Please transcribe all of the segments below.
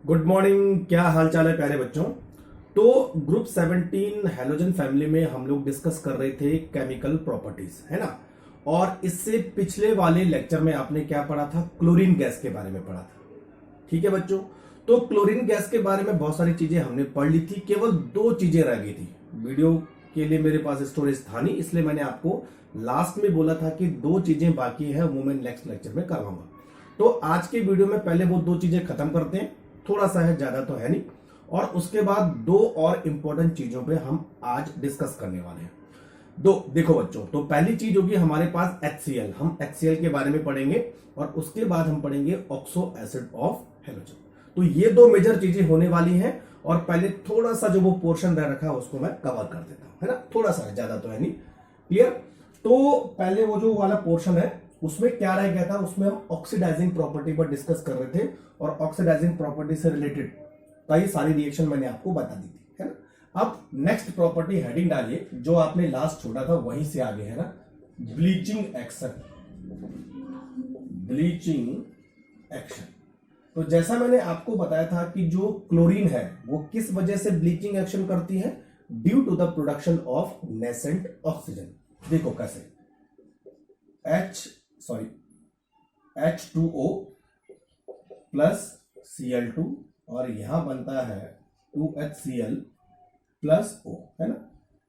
Good morning. क्या हाल चाल है प्यारे बच्चों। तो ग्रुप 17 हैलोजन फैमिली में हम लोग डिस्कस कर रहे थे केमिकल प्रॉपर्टीज, है ना। और इससे पिछले वाले लेक्चर में आपने क्या पढ़ा था, क्लोरीन गैस के बारे में पढ़ा था। ठीक है बच्चों, तो क्लोरीन गैस के बारे में बहुत सारी चीजें हमने पढ़ ली थी, केवल दो चीजें रह गई थी। वीडियो के लिए मेरे पास स्टोरेज था नहीं, इसलिए मैंने आपको लास्ट में बोला था कि दो चीजें बाकी है, वो मैं नेक्स्ट लेक्चर में करवाऊंगा। तो आज के वीडियो में पहले वो दो चीजें खत्म करते हैं, थोड़ा सा है, ज्यादा तो है नहीं, और उसके बाद दो और इंपॉर्टेंट चीजों पे हम आज डिस्कस करने वाले हैं। दो देखो बच्चों, तो पहली चीज होगी हमारे पास HCl। हम HCl के बारे में पढ़ेंगे और उसके बाद हम पढ़ेंगे ऑक्सो एसिड ऑफ हैलोजन। तो ये दो मेजर चीजें होने वाली हैं। और पहले थोड़ा सा जो वो पोर्शन रह रखा है उसको मैं कवर कर देता हूं, है ना, थोड़ा सा, ज्यादा तो है नहीं। क्लियर। तो पहले वो जो वाला पोर्शन है उसमें क्या रह गया था, उसमें हम ऑक्सीडाइजिंग प्रॉपर्टी पर डिस्कस कर रहे थे और ऑक्सीडाइजिंग प्रॉपर्टी से रिलेटेड कई सारी रिएक्शन मैंने आपको बता दी थी, है ना। अब नेक्स्ट प्रॉपर्टी हेडिंग डालिए, जो आपने लास्ट छोड़ा था वहीं से आगे, है ना, ब्लीचिंग एक्शन। Bleaching action. तो जैसा मैंने आपको बताया था कि जो क्लोरीन है वो किस वजह से ब्लीचिंग एक्शन करती है, due to the production of nascent oxygen. देखो कैसे, H2O प्लस Cl2 और यहां बनता है 2HCl प्लस O, है ना।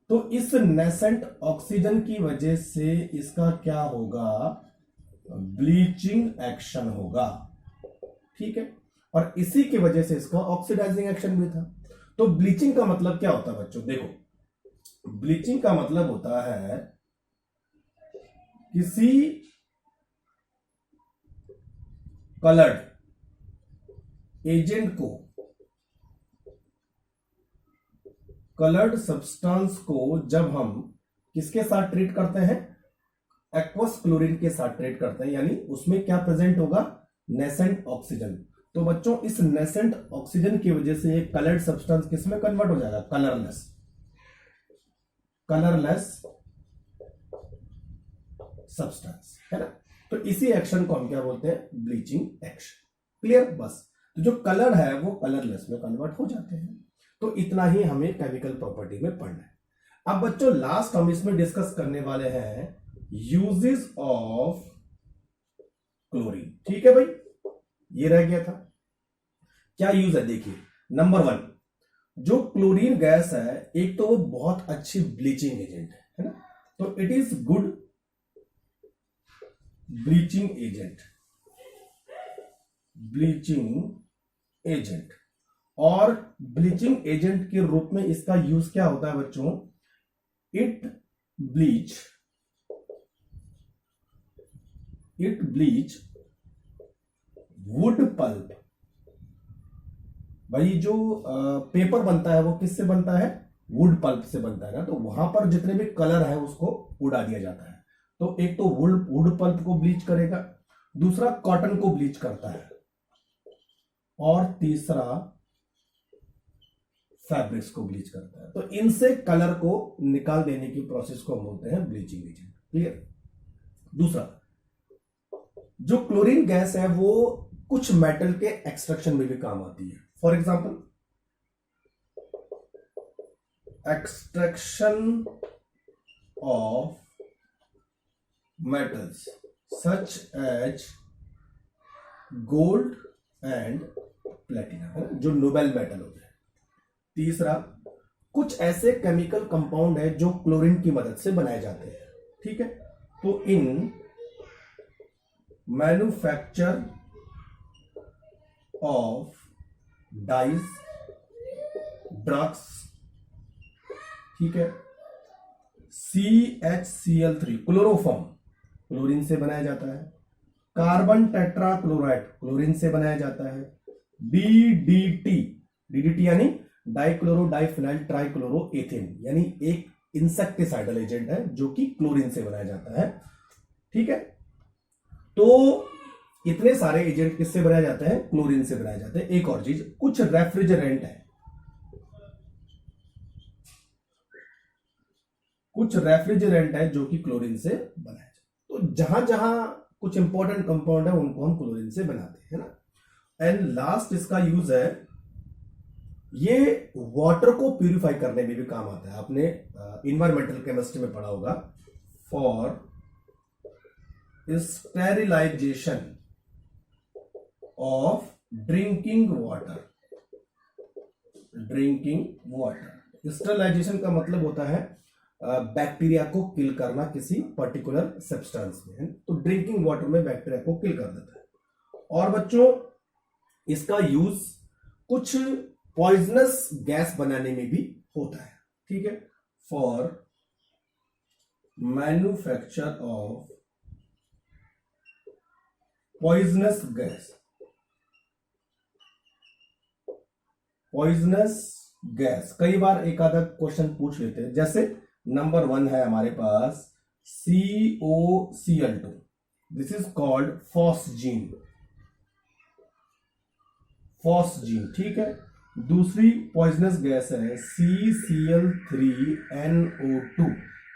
तो इस नेसेंट ऑक्सीजन की वजह से इसका क्या होगा, ब्लीचिंग एक्शन होगा। ठीक है, और इसी की वजह से इसका ऑक्सीडाइजिंग एक्शन भी था। तो ब्लीचिंग का मतलब क्या होता है बच्चों, देखो ब्लीचिंग का मतलब होता है किसी कलर्ड एजेंट को, कलर्ड सब्सटेंस को जब हम किसके साथ ट्रीट करते हैं, एक्वस क्लोरीन के साथ ट्रीट करते हैं, यानी उसमें क्या प्रेजेंट होगा, नेसेंट ऑक्सीजन। तो बच्चों इस नेसेंट ऑक्सीजन की वजह से एक कलर्ड सब्सटेंस किसमें कन्वर्ट हो जाएगा, कलरलेस, कलरलेस सब्सटेंस, है ना। तो इसी एक्शन को हम क्या बोलते हैं, ब्लीचिंग एक्शन। क्लियर। बस, तो जो कलर है वो कलरलेस में कन्वर्ट हो जाते हैं। तो इतना ही हमें केमिकल प्रॉपर्टी में पढ़ना है। अब बच्चों लास्ट हम इसमें डिस्कस करने वाले हैं यूजेस ऑफ क्लोरीन। ठीक है भाई, ये रह गया था। क्या यूज है, देखिए नंबर 1, जो क्लोरीन गैस है एक तो वो बहुत अच्छी ब्लीचिंग एजेंट है ना। तो it is good bleaching agent, bleaching agent. और ब्लीचिंग एजेंट के रूप में इसका यूज क्या होता है बच्चों, इट ब्लीच वुड पल्प। भाई जो पेपर बनता है वो किससे बनता है, वुड पल्प से बनता है ना। तो वहां पर जितने भी कलर है उसको उड़ा दिया जाता है। तो एक तो वुड पल्प को ब्लीच करेगा, दूसरा कॉटन को ब्लीच करता है, और तीसरा फैब्रिक्स को ब्लीच करता है। तो इनसे कलर को निकाल देने की प्रोसेस को हम बोलते हैं ब्लीचिंग एजेंट। क्लियर। दूसरा, जो क्लोरीन गैस है वो कुछ मेटल के एक्सट्रैक्शन में भी काम आती है। For example, extraction of metals such as gold and platinum, है ना, जो नोबेल मेटल होते हैं। तीसरा, कुछ ऐसे केमिकल कंपाउंड है जो क्लोरीन की मदद से बनाए जाते हैं। ठीक है, तो in manufacture of dyes, drugs, ठीक है, CHCl3 क्लोरोफॉर्म क्लोरीन से बनाया जाता है। कार्बन टेट्राक्लोराइड क्लोरीन से बनाया जाता है। DDT यानी डाइक्लोरो डाइफिनाइल ट्राइक्लोरोएथेन, यानी एक इंसेक्टिसाइडल एजेंट है जो कि क्लोरीन से बनाया जाता है। ठीक है, तो इतने सारे एजेंट किससे बनाए जाते हैं, क्लोरीन से बनाए जाते हैं। एक और चीज, कुछ रेफ्रिजरेंट है, कुछ रेफ्रिजरेंट है जो कि क्लोरीन से बनाया जाता है। तो जहां जहां कुछ इंपॉर्टेंट कंपाउंड है उनको हम क्लोरीन से बनाते हैं ना। एंड लास्ट इसका यूज है ये वाटर को प्यूरिफाई करने में भी काम आता है। आपने इन्वायरमेंटल केमिस्ट्री में पढ़ा होगा, for sterilization of drinking water. Drinking water, sterilization का मतलब होता है बैक्टीरिया को किल करना किसी पर्टिकुलर सब्सटेंस में, तो ड्रिंकिंग वाटर में बैक्टीरिया को किल कर देता है। और बच्चों इसका यूज कुछ पॉइजनस गैस बनाने में भी होता है, ठीक है, for manufacture of poisonous gas. Poisonous gas कई बार एक आधा क्वेश्चन पूछ लेते हैं, जैसे नंबर 1 है हमारे पास COCl2, this is called phosgene. Phosgene, ठीक है। दूसरी पॉइजनस गैस है CCl3NO2,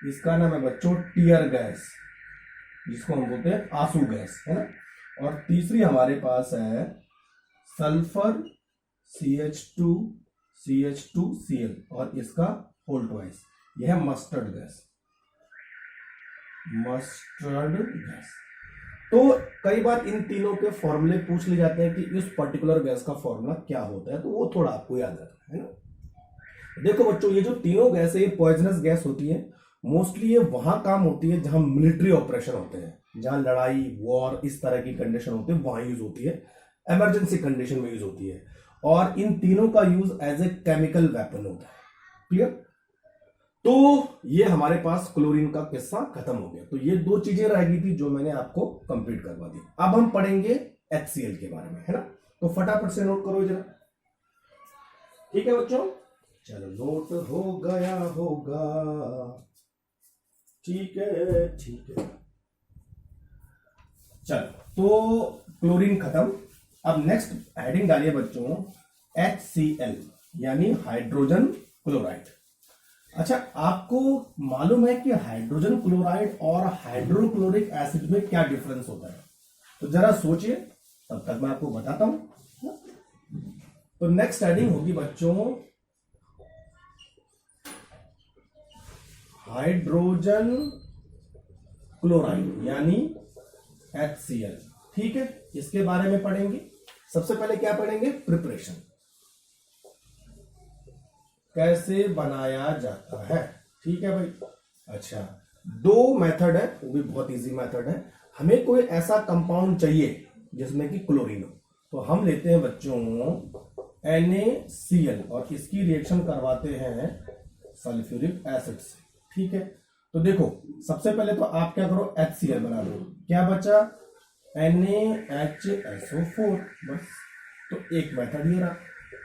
इसका नाम है बच्चों टीयर गैस, जिसको हम बोलते हैं आंसू गैस, है ना। और तीसरी हमारे पास है सल्फर CH2CH2Cl, और इसका होल ट्वाइस, यह है मस्टर्ड गैस। Mustard gas. तो कई बार इन तीनों के फॉर्मूले पूछ ले जाते हैं कि इस पर्टिकुलर गैस का फॉर्मूला क्या होता है, तो वो थोड़ा आपको याद रखना है ना। देखो बच्चों, ये जो तीनों गैस है ये पॉइजनस गैस होती है। मोस्टली ये वहां काम होती है जहां मिलिट्री ऑपरेशन होते हैं, जहां लड़ाई वॉर इस तरह की कंडीशन होती है, वहां यूज होती है, इमरजेंसी कंडीशन में यूज होती है। और इन तीनों का use as a chemical weapon होता है, क्लियर। तो ये हमारे पास क्लोरीन का किस्सा खत्म हो गया। तो ये दो चीजें रह गई थी जो मैंने आपको कंप्लीट करवा दी। अब हम पढ़ेंगे HCl के बारे में, है ना। तो फटाफट से नोट करो जरा, ठीक है बच्चों। चलो नोट हो गया होगा, ठीक है ठीक है। चलो तो क्लोरीन खत्म। अब नेक्स्ट हेडिंग डालिए बच्चों HCl, यानी हाइड्रोजन क्लोराइड। अच्छा, आपको मालूम है कि हाइड्रोजन क्लोराइड और हाइड्रोक्लोरिक एसिड में क्या डिफरेंस होता है? तो जरा सोचिए, तब तक मैं आपको बताता हूं। तो नेक्स्ट हेडिंग होगी बच्चों हाइड्रोजन क्लोराइड यानी HCl, ठीक है। इसके बारे में पढ़ेंगे। सबसे पहले क्या पढ़ेंगे? प्रिपरेशन, कैसे बनाया जाता है, ठीक है भाई। अच्छा, दो मेथड है, वो भी बहुत इजी मेथड है। हमें कोई ऐसा कंपाउंड चाहिए जिसमें कि क्लोरीन हो, तो हम लेते हैं बच्चों NaCl और इसकी रिएक्शन करवाते हैं सल्फ्यूरिक एसिड से, ठीक है। तो देखो, सबसे पहले तो आप क्या करो, HCl बना दो। क्या बचा? NaHSO4, बस। तो एक मेथड ये रहा।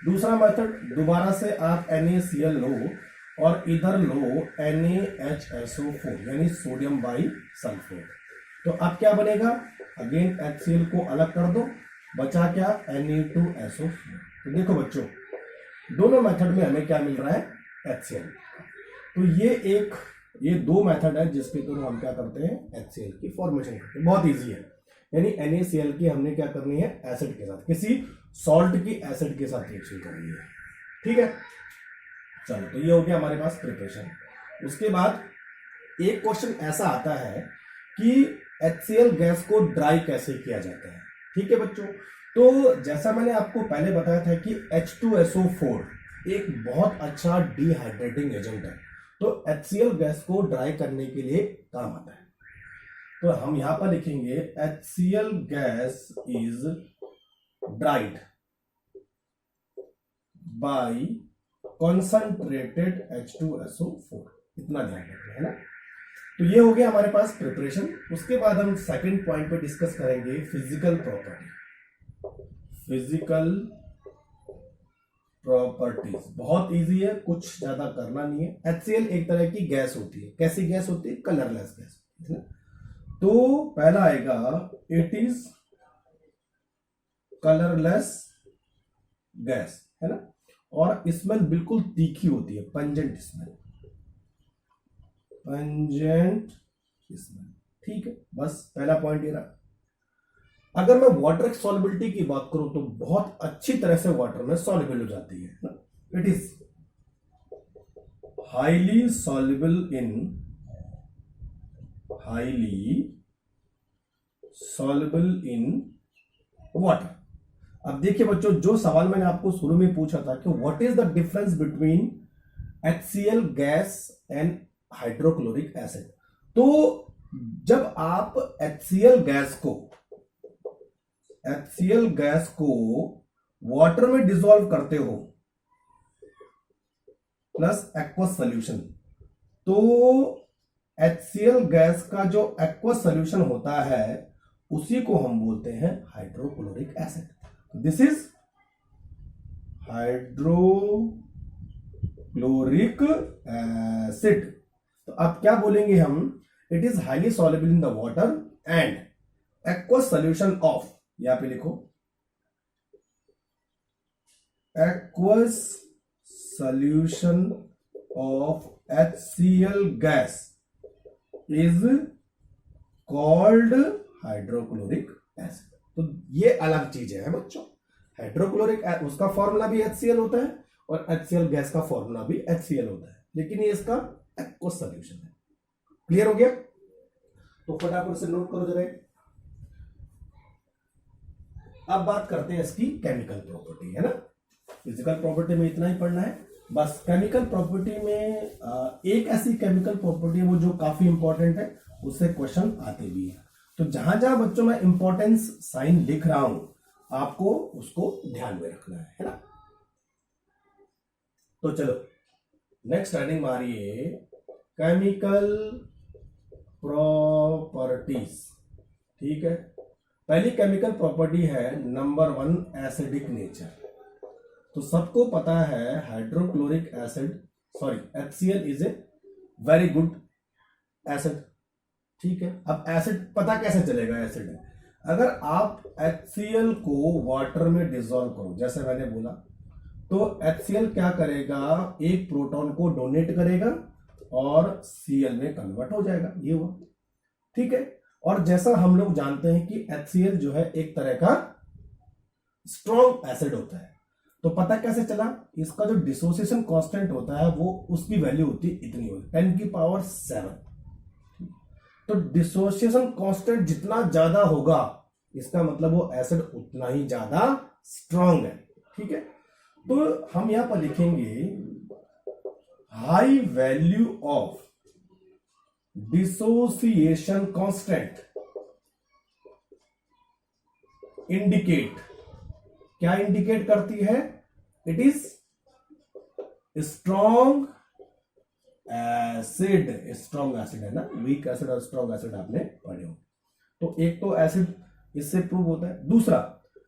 दूसरा मेथड, दोबारा से आप NaCl लो और इधर लो NaHSO4 यानी सोडियम बाई सल्फेट। तो अब क्या बनेगा? अगेन HCl को अलग कर दो, बचा क्या? Na2SO4। तो देखो बच्चों, दोनों मेथड में हमें क्या मिल रहा है? HCl। तो ये दो मेथड है जिसके थ्रू हम क्या करते हैं? HCl की फॉर्मेशन करते हैं। बहुत इजी है। यानी NaCl की हमने क्या करनी है? एसिड के साथ, किसी सॉल्ट की एसिड के साथ रिएक्शन करनी है, ठीक है। चलो, तो ये हो गया हमारे पास प्रिपरेशन। उसके बाद एक क्वेश्चन ऐसा आता है कि HCl गैस को ड्राई कैसे किया जाता है, ठीक है बच्चों। तो जैसा मैंने आपको पहले बताया था कि H2SO4 एक बहुत अच्छा डिहाइड्रेटिंग एजेंट है, तो HCl गैस को ड्राई करने के लिए काम आता है। तो हम यहां पर लिखेंगे HCl gas is dried by concentrated H2SO4, इतना ध्यान रखना है ना। तो ये हो गया हमारे पास प्रिपरेशन। उसके बाद हम सेकंड पॉइंट पे डिस्कस करेंगे फिजिकल प्रॉपर्टी। फिजिकल प्रॉपर्टीज बहुत इजी है, कुछ ज्यादा करना नहीं है। HCl एक तरह की गैस होती है। कैसी गैस होती है? कलरलेस गैस होती है ना। तो पहला आएगा, इट इज कलरलेस गैस, है ना। और स्मेल बिल्कुल तीखी होती है, पंजेंट स्मेल, पंजेंट स्मेल, ठीक है। बस पहला पॉइंट ये रहा। अगर मैं वाटर सॉल्युबिलिटी की बात करूं तो बहुत अच्छी तरह से वाटर में सॉल्युबल हो जाती है ना। It is highly soluble in water. अब देखिए बच्चों, जो सवाल मैंने आपको शुरू में पूछा था कि what is the difference between HCl gas and hydrochloric acid, तो जब आप HCl गैस को वाटर में डिसॉल्व करते हो प्लस एक्वस सॉल्यूशन, तो HCl गैस का जो एक्वस सॉल्यूशन होता है उसी को हम बोलते हैं hydrochloric acid. This is hydrochloric acid. तो अब क्या बोलेंगे हम, it is highly soluble in the water and aqueous solution of, यहां पे लिखो aqueous solution of HCl gas is called hydrochloric acid. तो ये अलग चीज है बच्चों, हाइड्रोक्लोरिक उसका फॉर्मूला भी HCl होता है और HCl गैस का फॉर्मूला भी HCl होता है, लेकिन ये इसका एक्वस सॉल्यूशन है। क्लियर हो गया? तो फटाफट से नोट करो जरा। अब बात करते हैं इसकी केमिकल प्रॉपर्टी, है ना। फिजिकल प्रॉपर्टी में इतना ही पढ़ना है बस। केमिकल प्रॉपर्टी में एक ऐसी केमिकल प्रॉपर्टी है वो जो काफी इंपॉर्टेंट है, उससे क्वेश्चन आते भी हैं। तो जहां जहां बच्चों मैं इंपॉर्टेंस साइन लिख रहा हूं आपको उसको ध्यान में रखना है ना। तो चलो नेक्स्ट हेडिंग मारिए केमिकल प्रॉपर्टीज। ठीक है, पहली केमिकल प्रॉपर्टी है नंबर 1 एसिडिक नेचर। तो सबको पता है hydrochloric acid HCl is a very good acid. ठीक है, अब एसिड पता कैसे चलेगा एसिड है, अगर आप HCl को वाटर में डिसॉल्व करो, जैसे मैंने बोला, तो HCl क्या करेगा, एक प्रोटॉन को डोनेट करेगा और Cl में कन्वर्ट हो जाएगा, ये हुआ। ठीक है, और जैसा हम लोग जानते हैं कि HCl जो है एक तरह का स्ट्रॉन्ग एसिड होता है, तो पता कैसे चला, इसका जो डिसोसिएशन कांस्टेंट होता है वो उसकी वैल्यू होती है इतनी होती है 10⁷। तो डिसोसिएशन कांस्टेंट जितना ज्यादा होगा इसका मतलब वो एसिड उतना ही ज्यादा स्ट्रॉन्ग है। ठीक है, तो हम यहां पर लिखेंगे high value of dissociation constant indicate, क्या इंडिकेट करती है, it is strong acid. Strong acid है ना, वीक एसिड और स्ट्रॉन्ग एसिड आपने पढ़े हो। तो एक तो एसिड इससे प्रूव होता है। दूसरा,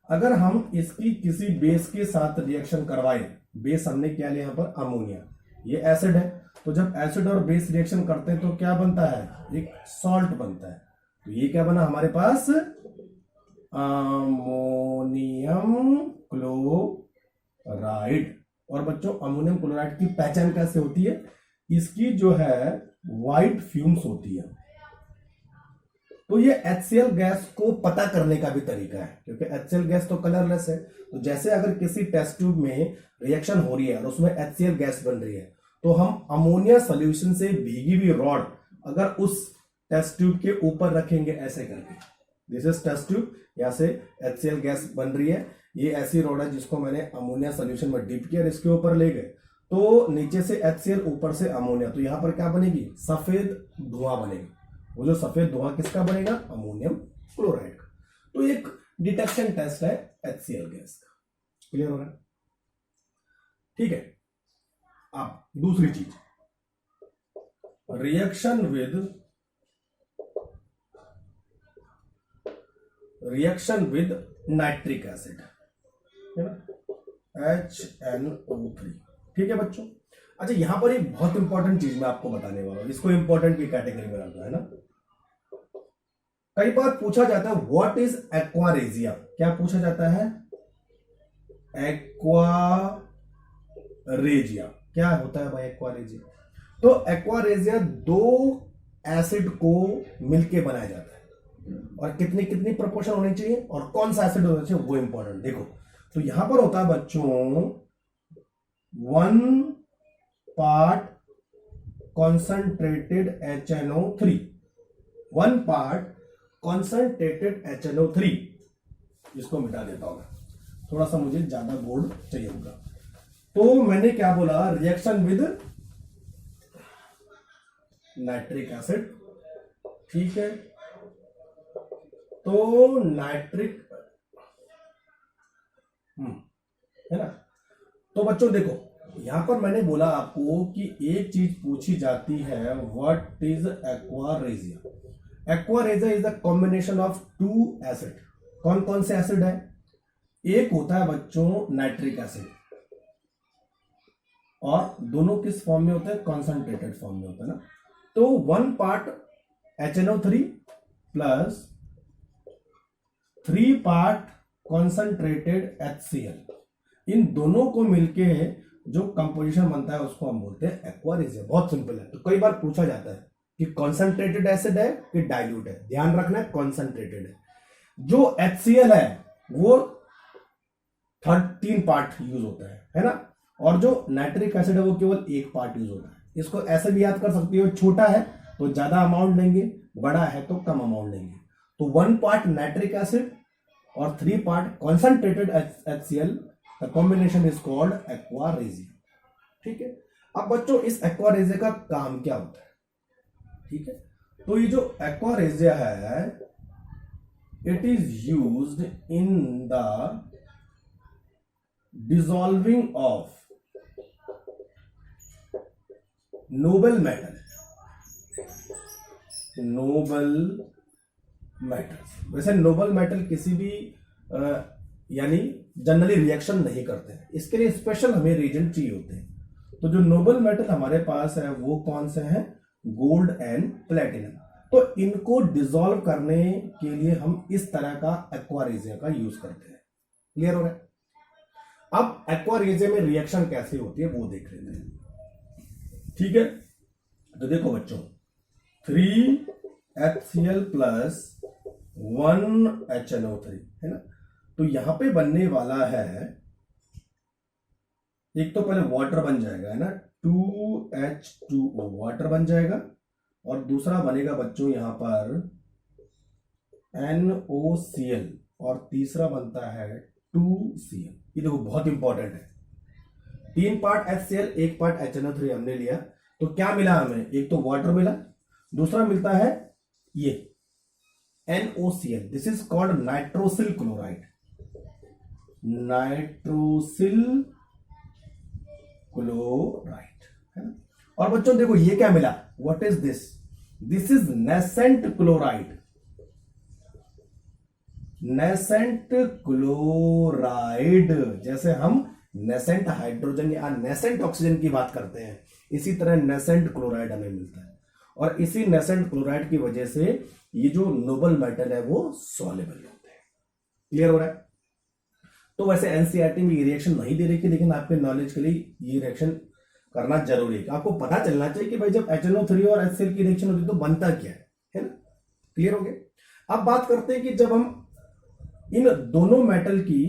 अगर हम इसकी किसी बेस के साथ रिएक्शन करवाएं, बेस हमने क्या लिया यहां पर, अमोनिया, ये एसिड है, तो जब एसिड और बेस रिएक्शन करते हैं तो क्या बनता है, एक सॉल्ट बनता है। तो ये क्या बना हमारे पास, अमोनियम क्लोराइड। और बच्चों अमोनियम क्लोराइड की पहचान कैसे होती है, इसकी जो है व्हाइट फ्यूम्स होती है। तो ये HCl गैस को पता करने का भी तरीका है, क्योंकि HCl गैस तो कलरलेस है। तो जैसे अगर किसी टेस्ट ट्यूब में रिएक्शन हो रही है और उसमें HCl गैस बन रही है, तो हम अमोनिया सॉल्यूशन से भीगी हुई रॉड अगर उस टेस्ट ट्यूब के ऊपर रखेंगे ऐसे करके, दिस इज टेस्ट ट्यूब, यहां से HCl गैस बन रही है, ये ऐसी रॉड है जिसको मैंने अमोनिया सॉल्यूशन में डिप किया और इसके ऊपर ले गए, तो नीचे से HCl ऊपर से अमोनिया, तो यहां पर क्या बनेगी, सफेद धुआं बनेगी। वो जो सफेद धुआं किसका बनेगा, अमोनियम क्लोराइड का। तो एक डिटेक्शन टेस्ट है HCl गैस का। क्लियर हो रहा है? ठीक है, अब दूसरी चीज, रिएक्शन विद नाइट्रिक एसिड, है ना, HNO3। ठीक है बच्चों, अच्छा यहां पर एक बहुत इंपॉर्टेंट चीज मैं आपको बताने वाला हूं, इसको इंपॉर्टेंट की कैटेगरी में रखा है ना। कई बार पूछा जाता है व्हाट इज एक्वारेजिया, क्या पूछा जाता है, एक्वारेजिया क्या होता है भाई एक्वारेजिया। तो एक्वारेजिया दो एसिड को मिलके बनाया जाता है, और कितनी कितनी प्रोपोर्शन होनी चाहिए और कौन सा एसिड होना चाहिए वो इंपॉर्टेंट। देखो, तो यहां पर होता है बच्चों 1 part concentrated HNO3, 1 part concentrated HNO3, इसको मिटा देता हूं, थोड़ा सा मुझे ज्यादा बोर्ड चाहिए होगा। तो मैंने क्या बोला, रिएक्शन विद नाइट्रिक एसिड, ठीक है। तो नाइट्रिक है ना। तो बच्चों देखो, यहां पर मैंने बोला आपको कि एक चीज पूछी जाती है, what is aqua regia. Aqua regia is the combination of two acid. कौन कौन से एसिड है? एक होता है बच्चों नाइट्रिक एसिड, और दोनों किस फॉर्म में होते हैं? कॉन्सेंट्रेटेड फॉर्म में होता है ना। तो 1 part HNO3 plus 3 part concentrated HCl, इन दोनों को मिलके जो कंपोजिशन बनता है उसको हम बोलते हैं एक्वा रेजिया। बहुत सिंपल है। तो कई बार पूछा जाता है कि कॉन्सेंट्रेटेड एसिड है कि डाइल्यूट है। ध्यान रखना है कॉन्सेंट्रेटेड है। जो HCl है वो 3 पार्ट यूज होता है ना। और जो नाइट्रिक एसिड है वो केवल 1 पार्ट यूज होता है। इसको ऐसे भी याद कर सकती हो, छोटा है तो ज्यादा अमाउंट लेंगे, बड़ा है तो कम अमाउंट लेंगे। तो 1 पार्ट नाइट्रिक एसिड और 3 part concentrated HCl, the combination is called aqua regia, ठीक है। अब बच्चों इस एक्वा रेजिया का काम क्या होता है? ठीक है, तो ये जो एक्वा रेजिया है, it is used in the dissolving of noble metal, noble metals. वैसे नोबल मेटल किसी भी यानी जनरली रिएक्शन नहीं करते हैं, इसके लिए स्पेशल हमें रिएजेंट चाहिए होते हैं। तो जो नोबल मेटल हमारे पास है वो कौन से हैं? Gold and platinum. तो इनको डिसॉल्व करने के लिए हम इस तरह का एक्वा रेजिया का यूज करते हैं। क्लियर हो रहा है? अब एक्वा रेजिया में रिएक्शन कैसे होती है वो देख लेते हैं, ठीक है। तो देखो बच्चों, 3HCl प्लस 1 HNO3 है ना। तो यहां पे बनने वाला है, एक तो पहले वाटर बन जाएगा है ना, 2H2O वाटर बन जाएगा, और दूसरा बनेगा बच्चों यहां पर NOCl, और तीसरा बनता है 2Cl। ये देखो बहुत इंपॉर्टेंट है। 3 पार्ट HCl, 1 पार्ट HNO3 हमने लिया, तो क्या मिला हमें? एक तो वाटर मिला, दूसरा मिलता है ये NOCl, this is called nitrosyl chloride, nitrosyl chloride है ना। और बच्चों देखो ये क्या मिला, what is this? This is nascent chloride, nascent chloride. जैसे हम नेसेंट हाइड्रोजन या नेसेंट ऑक्सीजन की बात करते हैं, इसी तरह नेसेंट क्लोराइड हमें मिलता है, और इसी नेसेंट क्लोराइड की वजह से ये जो नोबल मेटल है वो सॉल्युबल होते हैं। क्लियर हो रहा है? तो वैसे एनसीईआरटी में ये रिएक्शन नहीं दे रही थी, लेकिन आपके नॉलेज के लिए ये रिएक्शन करना जरूरी है। आपको पता चलना चाहिए कि भाई जब HNO3 और HCl की रिएक्शन होती है तो बनता क्या है ना। क्लियर हो गया? अब बात करते हैं कि जब हम इन दोनों मेटल की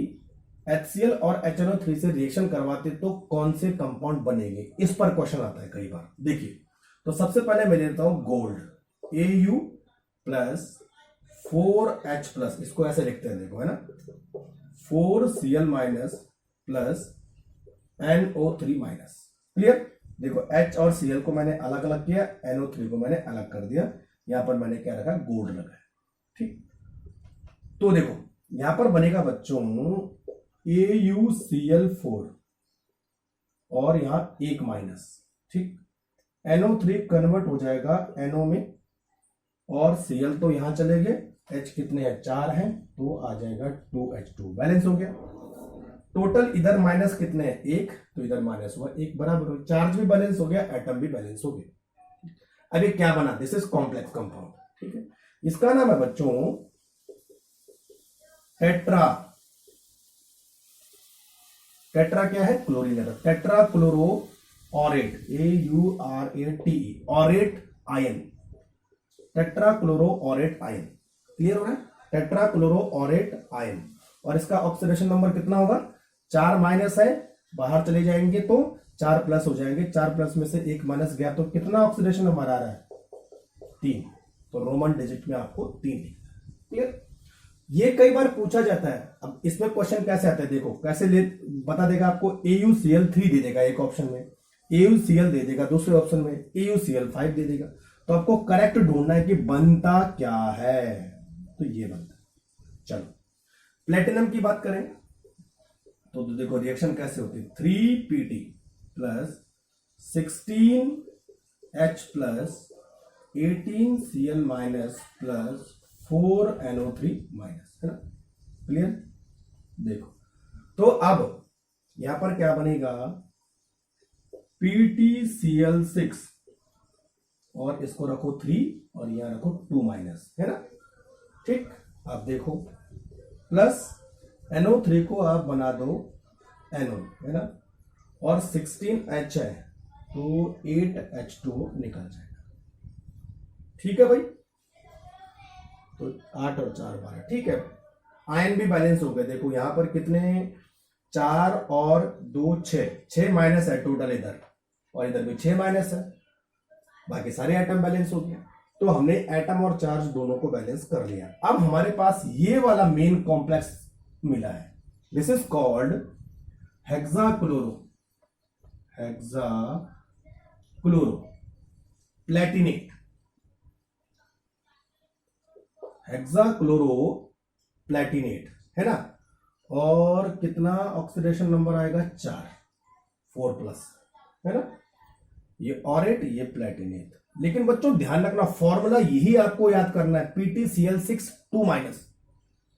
HCl और HNO3 से रिएक्शन करवाते तो कौन से कंपाउंड बनेंगे, इस पर क्वेश्चन आता है कई बार। देखिए, तो सबसे पहले मैं लेता हूं gold, Au plus 4H plus, इसको ऐसे लिखते हैं देखो है ना, 4Cl minus plus NO3 minus. Clear? देखो H और Cl को मैंने अलग अलग किया, NO3 को मैंने अलग कर दिया, यहां पर मैंने क्या रखा? गोल्ड लगा। ठीक, तो देखो यहां पर बनेगा बच्चों AuCl4 और यहां 1 माइनस। ठीक, NO3 कन्वर्ट हो जाएगा NO में, और Cl तो यहां चले गए, H कितने हैं? 4 हैं, तो आ जाएगा 2H2, बैलेंस हो गया। टोटल इधर माइनस कितने हैं? 1, तो इधर माइनस हुआ 1, बराबर हो। चार्ज भी बैलेंस हो गया, एटम भी बैलेंस हो गया। अब ये क्या बना? This is complex compound. ठीक है, इसका नाम है बच्चों टेट्रा। टेट्रा क्या है? क्लोरीन है, tetra chloro ऑरेट, AuRate, ऑरेट ion, tetra chloro ऑरेट ion. Clear हो रहा है? टेट्रा क्लोरो ऑरेट आयन, और इसका ऑक्सीडेशन नंबर कितना होगा? 4 माइनस है, बाहर चले जाएंगे तो 4 प्लस हो जाएंगे, 4 प्लस में से 1 माइनस गया तो कितना ऑक्सीडेशन नंबर आ रहा है? 3। तो रोमन डिजिट में आपको 3 क्लियर। ये कई बार पूछा जाता है। अब इसमें क्वेश्चन कैसे आता है, देखो कैसे ले बता देगा आपको। AuCl3 दे देगा एक ऑप्शन में, AuCl दे देगा दूसरे ऑप्शन में, AuCl5 दे देगा। तो आपको करेक्ट ढूंढना है कि बनता क्या है, तो ये बनता है। चलो प्लेटिनम की बात करें तो देखो रिएक्शन कैसे होती है। 3Pt plus 16H plus 18Cl minus plus 4NO3 minus, है ना, क्लियर। देखो तो अब यहां पर क्या बनेगा, PtCl6 और इसको रखो 3 और यहां रखो 2 माइनस, है ना, ठीक। अब देखो प्लस NO3 को आप बना दो NO, है ना, और 16H है तो 8H2O निकल जाएगा, ठीक है भाई। तो 8 और 4 12, ठीक है। आयन भी बैलेंस हो गए। देखो यहां पर कितने, 4 और 2 6 माइनस है टोटल इधर, और इधर भी 6 माइनस है, बाकी सारे एटम बैलेंस हो गए। तो हमने एटम और चार्ज दोनों को बैलेंस कर लिया। अब हमारे पास ये वाला मेन कॉम्प्लेक्स मिला है, this is called hexachloroplatinate, hexachloroplatinate, है ना। और कितना ऑक्सीडेशन नंबर आएगा, 4 प्लस, है ना। ये ऑरेट, ये प्लेटिनेट। लेकिन बच्चों ध्यान रखना, फॉर्मूला यही आपको याद करना है, PtCl6 2 माइनस।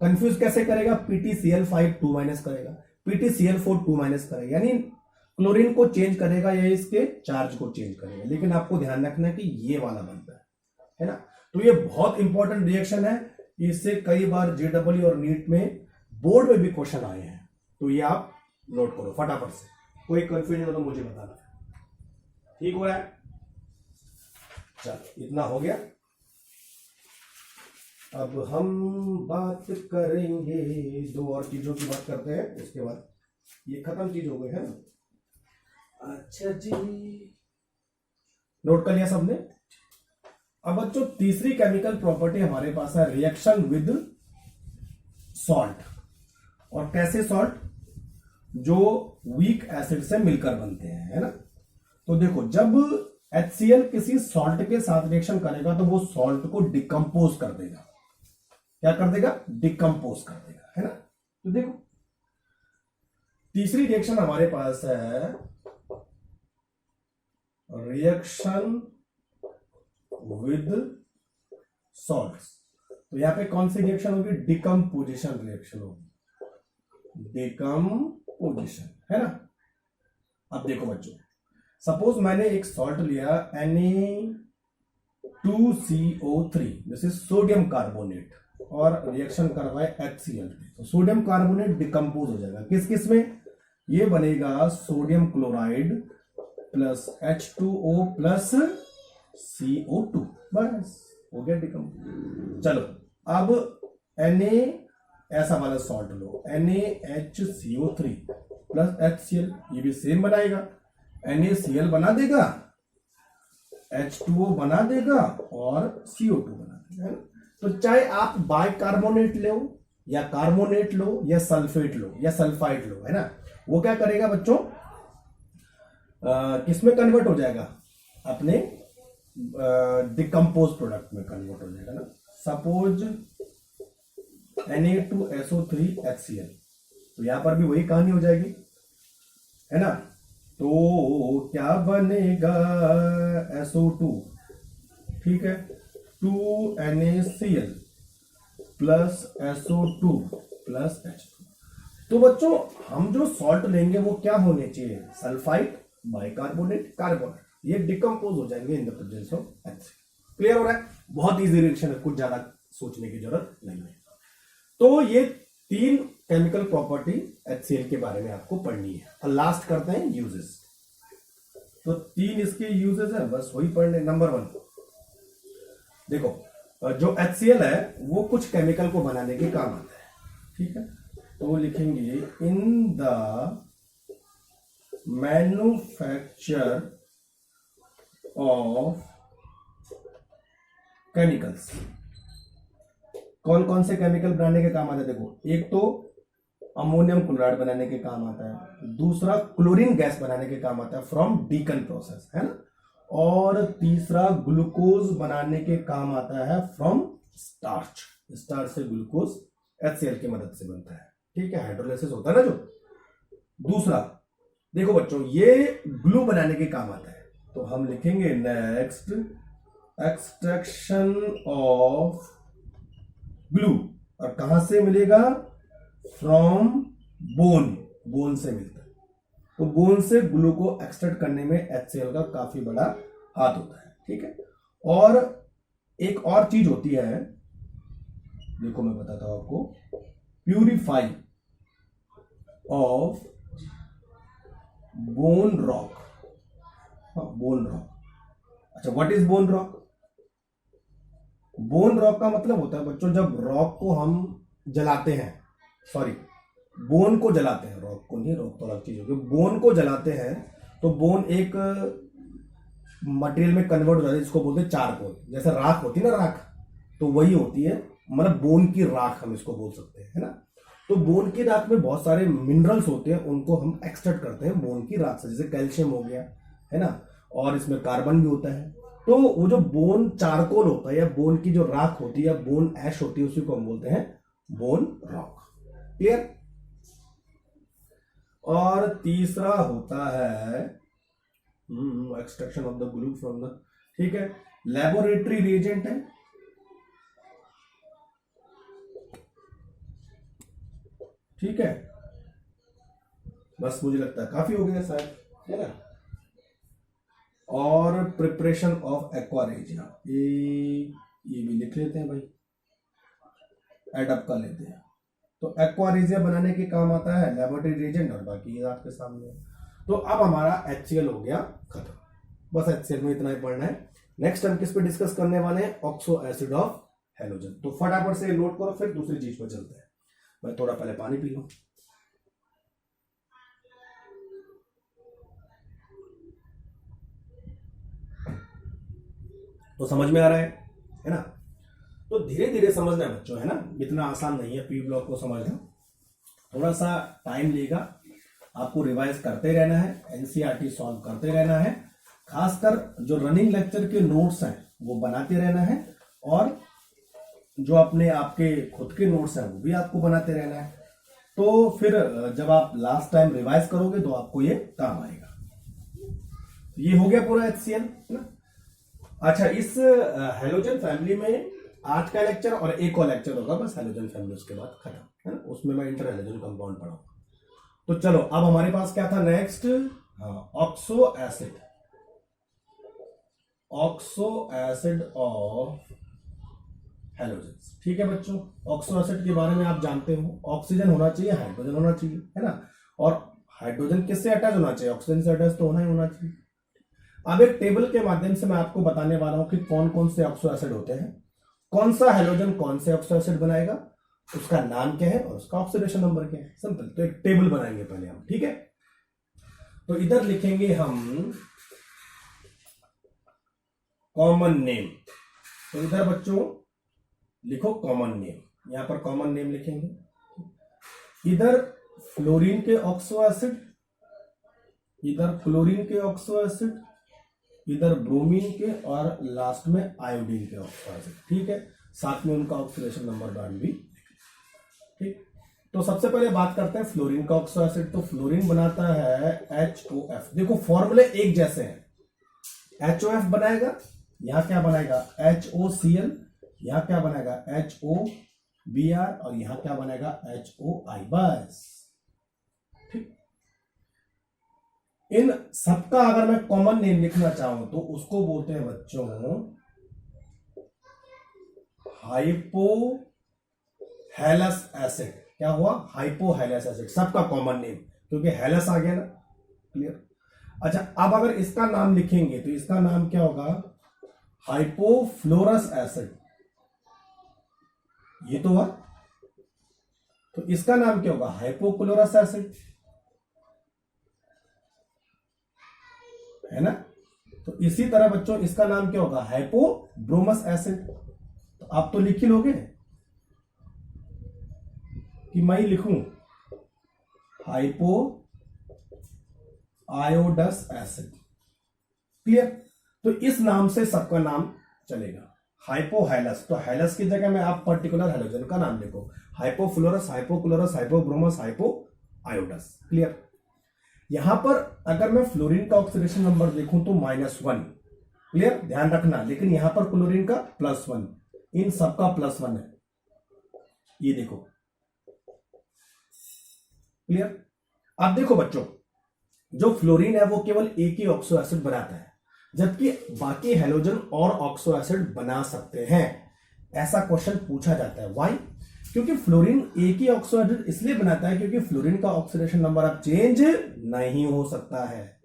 कंफ्यूज कैसे करेगा, PtCl5 2 माइनस करेगा, PtCl4 2 माइनस करेगा, यानी क्लोरीन को चेंज करेगा या इसके चार्ज को चेंज करेगा। लेकिन आपको ध्यान रखना है कि ये वाला बनता है ना। तो ये बहुत इंपॉर्टेंट रिएक्शन है, इससे कई बार JEE और नीट में बोर्ड में भी क्वेश्चन आए हैं, तो ये आप नोट करो फटाफट से। कोई कंफ्यूजन हो तो मुझे बताना, ठीक हो रहा है। चलो इतना हो गया। अब हम बात करेंगे 2 और चीजों की बात करते हैं, उसके बाद ये खत्म चीज हो गई है ना। अच्छा जी, नोट कर लिया सबने। अब बच्चों तीसरी केमिकल प्रॉपर्टी हमारे पास है रिएक्शन विद सॉल्ट। और कैसे सॉल्ट, जो वीक एसिड से मिलकर बनते हैं, है ना। तो देखो जब HCl किसी सॉल्ट के साथ रिएक्शन करेगा तो वो सॉल्ट को डिकम्पोज कर देगा। क्या कर देगा, डिकम्पोज कर देगा, है ना। तो देखो तीसरी रिएक्शन हमारे पास है रिएक्शन विद सॉल्ट्स। तो यहां पे कौन सी रिएक्शन होगी, डिकम्पोजिशन रिएक्शन होगी, डिकम्पोजिशन, है ना। अब देखो बच्चों, सपोज मैंने एक सॉल्ट लिया Na2CO3, this is sodium carbonate, और रिएक्शन करवाए HCl। तो सोडियम कार्बोनेट डिकम्पोज हो जाएगा किस किस में, ये बनेगा sodium chloride plus H2O plus CO2, बस हो गया डिकम्पोज। चलो अब Na ऐसा वाला सॉल्ट लो, NaHCO3 प्लस HCl, ये भी सेम बनाएगा, NaCl बना देगा, H2O बना देगा और CO2 बना देगा, है ना। तो चाहे आप बाइकार्बोनेट लो या कार्बोनेट लो या सल्फेट लो या सल्फाइड लो, है ना, वो क्या करेगा बच्चों, किसमें कन्वर्ट हो जाएगा, अपने डिकम्पोज प्रोडक्ट में कन्वर्ट हो जाएगा ना। सपोज Na2SO3 HCl, तो यहां पर भी वही कहानी हो जाएगी, है ना। तो क्या बनेगा, SO2, ठीक है, 2NaCl plus SO2 plus H2। तो बच्चों हम जो सॉल्ट लेंगे वो क्या होने चाहिए, सल्फाइड, बाइकार्बोनेट, कार्बोनेट, ये डिकम्पोज हो जाएंगे in the presence of HCl। Clear हो रहा है, बहुत इजी रिएक्शन है, कुछ ज्यादा सोचने की जरूरत नहीं है। तो ये 3 केमिकल प्रॉपर्टी HCl के बारे में आपको पढ़नी है। और लास्ट करते हैं यूजेस। तो 3 इसके यूजेस है, बस वही पढ़ने। नंबर 1 देखो, जो HCl है वो कुछ केमिकल को बनाने के काम आता है, ठीक है। तो वो लिखेंगे in the manufacture of chemicals. कौन कौन से केमिकल बनाने के काम आते हैं? देखो, एक तो अमोनियम क्लोराइड बनाने के काम आता है, दूसरा क्लोरीन गैस बनाने के काम आता है फ्रॉम डीकन प्रोसेस, है ना, और तीसरा ग्लूकोज बनाने के काम आता है फ्रॉम स्टार्च। स्टार्च से ग्लूकोज HCl की मदद से बनता है, ठीक है, हाइड्रोलाइसिस होता है ना जो। दूसरा देखो बच्चों, ये ग्लू बनाने के काम आता है, तो हम लिखेंगे नेक्स्ट एक्सट्रैक्शन ऑफ ग्लू। और कहां से मिलेगा? फ्रॉम बोन, बोन से मिलता है। तो बोन से ग्लू को एक्सट्रैक्ट करने में HCl का काफी बड़ा हाथ होता है, ठीक है। और एक और चीज होती है, देखो मैं बताता हूं आपको, purify of bone rock. Bone rock, अच्छा, what is bone rock? Bone rock का मतलब होता है बच्चों, जब रॉक को हम जलाते हैं, सॉरी, बोन को जलाते हैं, रॉक को नहीं, रॉक तो अलग चीज होगी, बोन को जलाते हैं, तो बोन एक मटेरियल में कन्वर्ट हो जाती है, जिसको बोलते हैं चारकोल। जैसे राख होती है ना, राख, तो वही होती है, मतलब बोन की राख हम इसको बोल सकते हैं, है ना। तो बोन की राख में बहुत सारे मिनरल्स होते हैं, उनको हम एक्सट्रैक्ट करते हैं बोन की राख से, जैसे कैल्शियम हो गया, है ना, और इसमें कार्बन भी होता है। तो वो जो बोन चारकोल होता है, या बोन की जो राख होती है, या बोन ऐश होती है, उसी को हम बोलते हैं बोन रॉक। क्लियर? और तीसरा होता है extraction of the glue from the, ठीक है, लेबोरेटरी रिएजेंट है, ठीक है। बस मुझे लगता है काफी हो गया शायद, है ना। और प्रिपरेशन ऑफ एक्वारेजिया, ये भी लिख लेते हैं भाई, एडअप कर लेते हैं। तो एक्वारेजिया बनाने के काम आता है लेबोरेटरी रिएजेंट, और बाकी ये आपके सामने है। तो अब हमारा HCl हो गया खत्म, बस HCl में इतना ही पढ़ना है। नेक्स्ट हम किस पे डिस्कस करने वाले हैं? Oxo acid of halogen. तो फटाफट से नोट करो, फिर दूसरी चीज पर चलते हैं। मैं थोड़ा पहले पानी पी लूं। तो समझ में आ रहा है ना। तो धीरे धीरे समझना है बच्चों, है ना, इतना आसान नहीं है पी ब्लॉक को समझना, थोड़ा सा टाइम लेगा। आपको रिवाइज करते रहना है, NCERT सॉल्व करते रहना है, खासकर जो रनिंग लेक्चर के नोट्स हैं वो बनाते रहना है, और जो अपने आपके खुद के नोट्स हैं वो भी आपको बनाते रहना है। तो फिर जब आप लास्ट टाइम रिवाइज करोगे तो आपको ये काम आएगा। ये हो गया पूरा HCl, है ना। अच्छा, इस हेलोजन फैमिली में आज का लेक्चर और एक और लेक्चर होगा, बस हेलोजन फैमिली, उसके बाद खत्म, है ना। उसमें मैं इंटर हेलोजन कंपाउंड पढ़ाऊंगा। तो चलो, अब हमारे पास क्या था next? Oxo acid, oxo acid of halogen, ठीक है बच्चों। ऑक्सो एसिड के बारे में आप जानते हो, ऑक्सीजन होना चाहिए, हाइड्रोजन होना चाहिए, है ना, और हाइड्रोजन किससे अटैच होना चाहिए? ऑक्सीजन से अटैच तो होना ही होना चाहिए। अब एक टेबल के माध्यम से मैं आपको बताने वाला हूं कि कौन कौन से ऑक्सो एसिड होते हैं, कौन सा हेलोजन कौन से ऑक्सो एसिड बनाएगा, उसका नाम क्या है और उसका ऑक्सीडेशन नंबर क्या है। सिंपल, तो एक टेबल बनाएंगे पहले हम, ठीक है। तो इधर लिखेंगे हम कॉमन नेम। तो इधर बच्चों लिखो कॉमन नेम, यहां पर कॉमन नेम लिखेंगे। इधर फ्लोरीन के ऑक्सो एसिड, इधर क्लोरीन के ऑक्सो एसिड, इधर ब्रोमीन के, और लास्ट में आयोडीन के ऑक्सो एसिड, ठीक है। साथ में उनका ऑक्सीडेशन नंबर बैंड भी, ठीक। तो सबसे पहले बात करते हैं फ्लोरीन का ऑक्सो एसिड। तो फ्लोरीन बनाता है HOF। देखो फॉर्मूले एक जैसे हैं, HOF बनाएगा, यहां क्या बनाएगा? HOCl, यहां क्या बनाएगा? HOBr, और यहां क्या बनाएगा? HOI, बस, ठीक। इन सबका अगर मैं कॉमन नेम लिखना चाहूं तो उसको बोलते हैं बच्चों हाइपोहेलस एसिड। क्या हुआ? हाइपोहेलस एसिड, सबका कॉमन नेम, क्योंकि हेलस आ गया ना, क्लियर। अच्छा, अब अगर इसका नाम लिखेंगे तो इसका नाम क्या होगा? हाइपोफ्लोरस एसिड, ये तो हुआ। तो इसका नाम क्या होगा? Hypochlorous acid. है ना। तो इसी तरह बच्चों इसका नाम क्या होगा, हाइपोब्रोमस एसिड। तो आप तो लिख ही लोगे कि मैं ही लिखूं हाइपो आयोडस एसिड। क्लियर। तो इस नाम से सबका नाम चलेगा, हाइपोहैलस। तो हैलस की जगह में आप पर्टिकुलर हैलोजन का नाम लिखो, हाइपोफ्लोरस, हाइपोक्लोरस, हाइपोब्रोमस, हाइपो आयोडस। क्लियर। यहां पर अगर मैं फ्लोरीन का ऑक्सीडेशन नंबर देखूं तो -1। क्लियर, ध्यान रखना। लेकिन यहां पर क्लोरीन का +1, इन सबका +1 है, ये देखो। क्लियर। अब देखो बच्चों, जो फ्लोरीन है वो केवल एक ही ऑक्सो एसिड बनाता है, जबकि बाकी हैलोजन और ऑक्सो एसिड बना सकते हैं। ऐसा क्वेश्चन पूछा जाता है। व्हाई? क्योंकि फ्लोरीन एक ही ऑक्सो एसिड इसलिए बनाता है क्योंकि फ्लोरीन का ऑक्सीडेशन नंबर अब चेंज नहीं हो सकता है।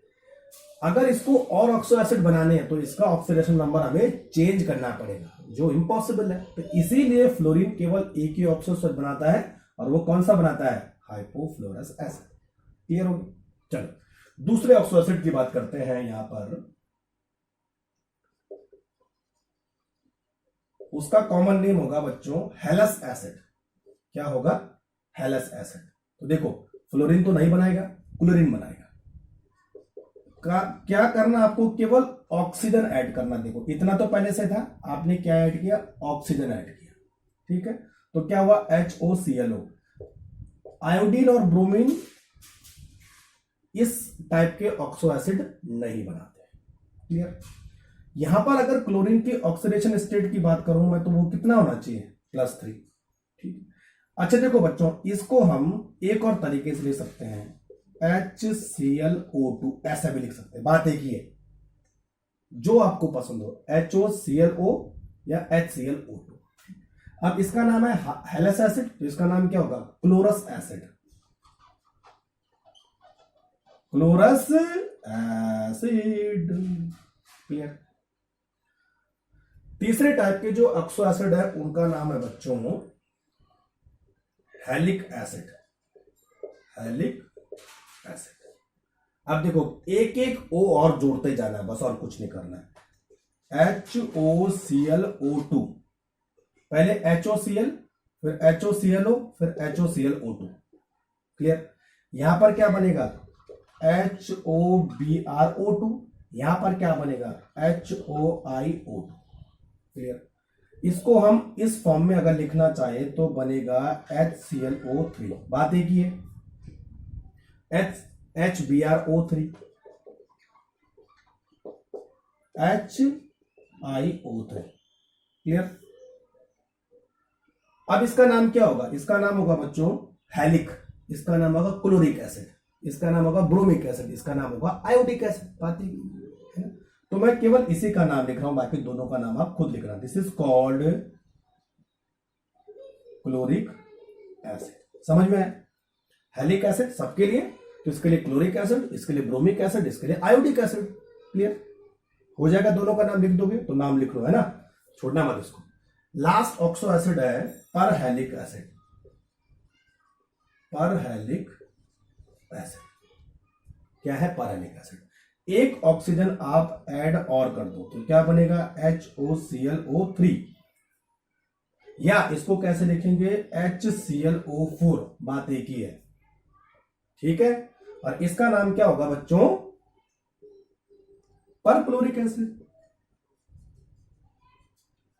अगर इसको और ऑक्सो एसिड बनाने हैं तो इसका ऑक्सीडेशन नंबर हमें चेंज करना पड़ेगा, जो इम्पॉसिबल है। तो इसीलिए फ्लोरीन केवल एक ही ऑक्सो एसिड बनाता है, और वो कौन सा बनाता है, हाइपोफ्लोरस एसिड। क्लियर हो गया। चलो दूसरे ऑक्सो एसिड की बात करते हैं। यहां पर उसका कॉमन नेम होगा बच्चों हैलस एसिड। क्या होगा, हैलस एसिड। तो देखो फ्लोरीन तो नहीं बनाएगा, क्लोरीन बनाएगा। क्या करना आपको, केवल ऑक्सीजन ऐड करना। देखो इतना तो पहले से था, आपने क्या ऐड किया, ऑक्सीजन ऐड किया। ठीक है, तो क्या हुआ, HOClO। आयोडीन और ब्रोमीन इस टाइप के ऑक्सो एसिड नहीं बनाते। क्लियर। यहां पर अगर क्लोरीन की ऑक्सीडेशन स्टेट की बात करूं मैं, तो वो कितना होना चाहिए, +3। ठीक। अच्छा देखो बच्चों, इसको हम एक और तरीके से ले सकते हैं, HClO2, ऐसा भी लिख सकते हैं। बात एक ही है, जो आपको पसंद हो, HOClO या HClO2। अब इसका नाम है हैलस एसिड, तो इसका नाम क्या होगा, chlorous acid. Chlorous acid. Clear. तीसरे टाइप के जो ऑक्सो एसिड है उनका नाम है बच्चों हैलिक एसिड। हैलिक एसिड। अब देखो एक एक O और जोड़ते जाना है बस, और कुछ नहीं करना है। HOClO2, पहले HOCl, फिर HOClO, फिर HOClO2। क्लियर। यहां पर क्या बनेगा, HOBrO2, यहां पर क्या बनेगा, HOiO2। क्लियर। इसको हम इस फॉर्म में अगर लिखना चाहे तो बनेगा HClO3। बात एक ही है, HBrO3, HiO3। क्लियर। अब इसका नाम क्या होगा, इसका नाम होगा बच्चों हैलिक, इसका नाम होगा क्लोरिक एसिड, इसका नाम होगा ब्रोमिक एसिड, इसका नाम होगा आयोडिक एसिड। बात है ना। तो मैं केवल इसी का नाम लिख रहा हूं, बाकी दोनों का नाम आप खुद लिखना। This is called chloric acid. समझ में आया। हैलिक एसिड सबके लिए, तो इसके लिए क्लोरिक एसिड, इसके लिए ब्रोमिक एसिड, इसके लिए आयोडिक एसिड। क्लियर हो जाएगा। दोनों का नाम लिख दोगे तो नाम लिख लो, है ना, छोड़ना मत इसको। लास्ट ऑक्सो एसिड है परहैलिक एसिड। परहैलिक एसिड क्या है, परहैलिक एसिड। एक ऑक्सीजन आप ऐड और कर दो तो क्या बनेगा, HOClO3, या इसको कैसे लिखेंगे, HClO4। बात एक ही है। ठीक है। और इसका नाम क्या होगा बच्चों, परक्लोरिक एसिड।